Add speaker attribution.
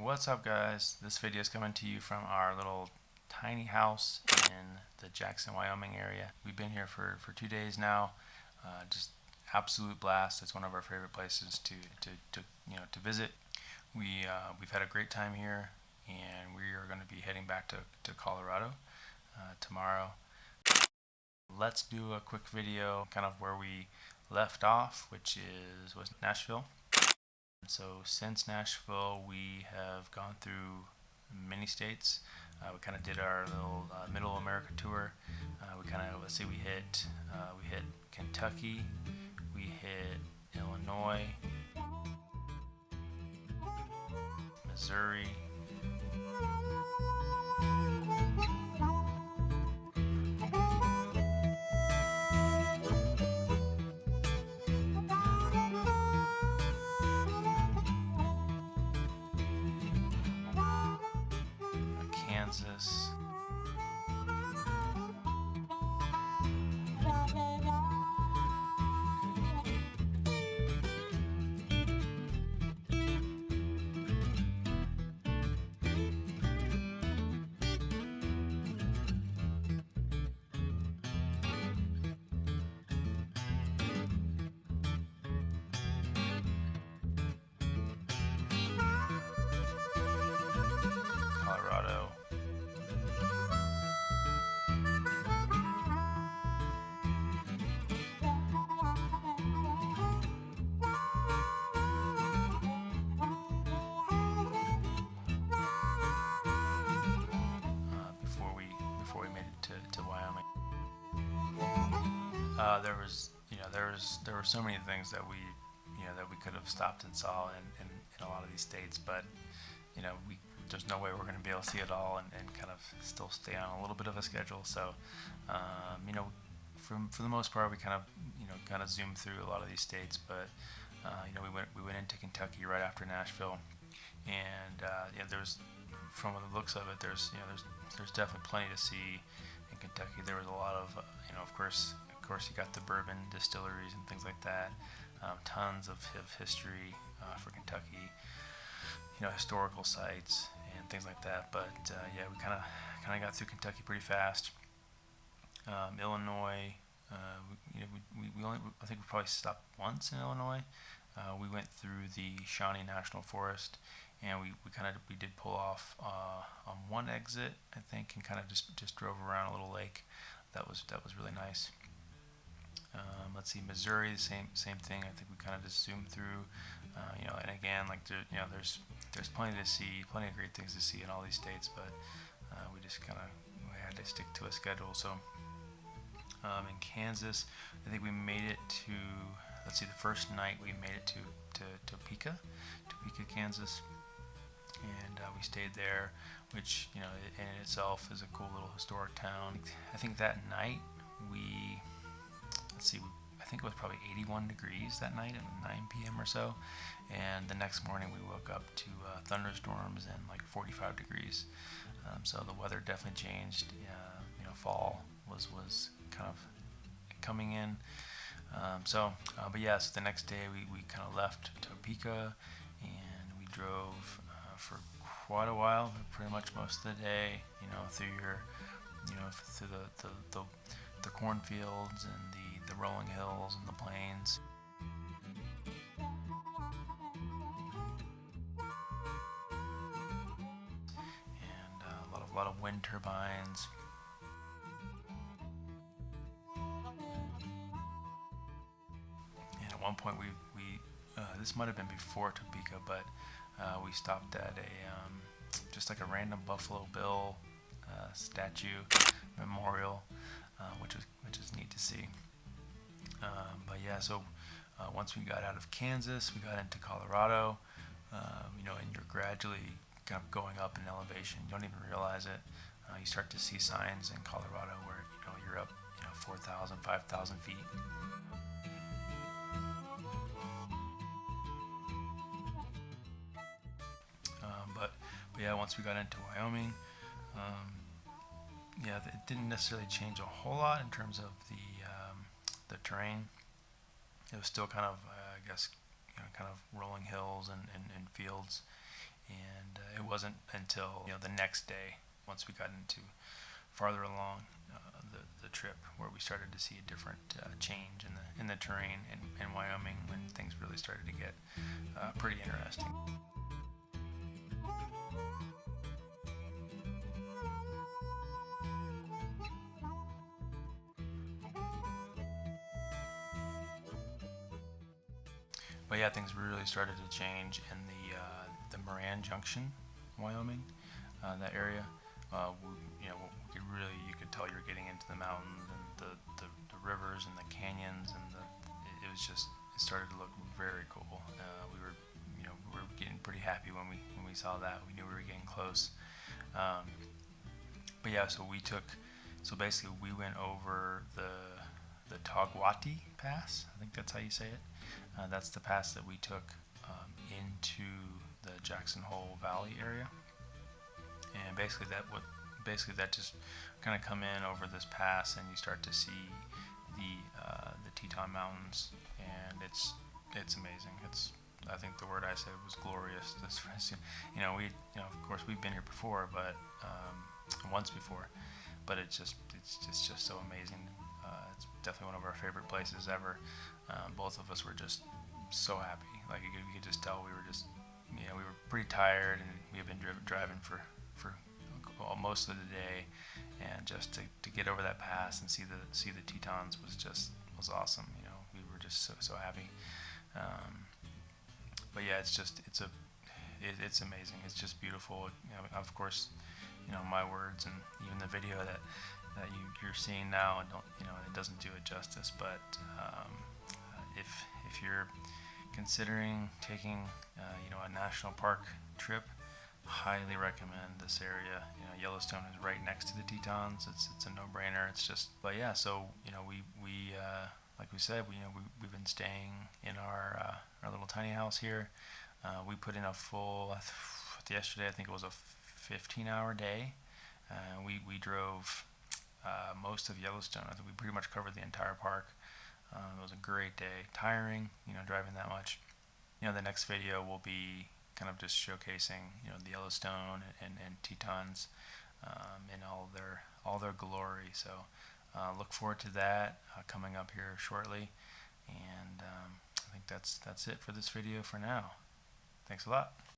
Speaker 1: What's up, guys? This video is coming to you from our little tiny house in the Jackson, Wyoming area. We've been here for 2 days now. Just absolute blast. It's one of our favorite places to visit. We've had a great time here, and we are going to be heading back to Colorado tomorrow. Let's do a quick video kind of where we left off, which was Nashville. So since Nashville, we have gone through many states. We kind of did our little Middle America tour. We hit Kentucky, we hit Illinois, Missouri, Kansas, Colorado, before we made it to Wyoming. There were so many things that we could have stopped and saw in a lot of these states, but there's no way we're going to be able to see it all and kind of still stay on a little bit of a schedule. So for the most part, we kind of zoomed through a lot of these states, but we went into Kentucky right after Nashville, and there's, from the looks of it, there's definitely plenty to see in Kentucky. There was a lot of of course you got the bourbon distilleries and things like that. Tons of history for Kentucky, historical sites and things like that. But we kind of got through Kentucky pretty fast. Illinois, we only, I think we probably stopped once in Illinois. We went through the Shawnee National Forest, and we did pull off on one exit, I think, and kind of just drove around a little lake. That was really nice. Let's see, Missouri, the same thing. I think we kind of just zoomed through, and again, like there's plenty to see, plenty of great things to see in all these states, but we had to stick to a schedule. So in Kansas, I think we made it to, let's see, the first night we made it to Topeka, Kansas, and we stayed there, which in itself is a cool little historic town. I think that night I think it was probably 81 degrees that night at 9 p.m. or so, and the next morning we woke up to thunderstorms and like 45 degrees. So the weather definitely changed. Fall was kind of coming in. So the next day we kind of left Topeka, and we drove for quite a while, pretty much most of the day, through the cornfields and the rolling hills and the plains. And a lot of wind turbines. And at one point we this might have been before Topeka, but we stopped at just like a random Buffalo Bill statue memorial, which is neat to see. So once we got out of Kansas, we got into Colorado, and you're gradually kind of going up in elevation. You don't even realize it. You start to see signs in Colorado where you're up 4,000, 5,000 feet. Once we got into Wyoming, it didn't necessarily change a whole lot in terms of the terrain. It was still kind of, kind of rolling hills and fields, and wasn't until the next day, once we got into farther along the trip, where we started to see a different change in the terrain in Wyoming, when things really started to get pretty interesting. But yeah, things really started to change in the Moran Junction, Wyoming, that area. You could tell you're getting into the mountains and the rivers and the canyons, and it started to look very cool. We were getting pretty happy when we saw that. We knew we were getting close. But yeah, so basically we went over the Togwotee Pass. I think that's how you say it. That's the pass that we took into the Jackson Hole Valley area, and basically that just kind of come in over this pass, and you start to see the Teton Mountains, and it's amazing. I think the word I said was glorious. Of course we've been here before, but once before, but it's just so amazing. It's definitely one of our favorite places ever. Both of us were just so happy. Like you could just tell we were pretty tired, and we had been driving for most of the day, and just to get over that pass and see the Tetons was awesome. We were just so happy. But yeah, it's amazing. It's just beautiful. Of course, my words and even the video that you're seeing now, it doesn't do it justice. But if you're considering taking a national park trip, highly recommend this area. Yellowstone is right next to the Tetons. It's a no-brainer. But yeah. So we like we said, we've been staying in our little tiny house here. We put in a full yesterday. I think it was a 15-hour day. We drove most of Yellowstone. I think we pretty much covered the entire park. It was a great day. Tiring, driving that much. The next video will be kind of just showcasing, the Yellowstone and Tetons in all their glory. So look forward to that coming up here shortly. And I think that's it for this video for now. Thanks a lot.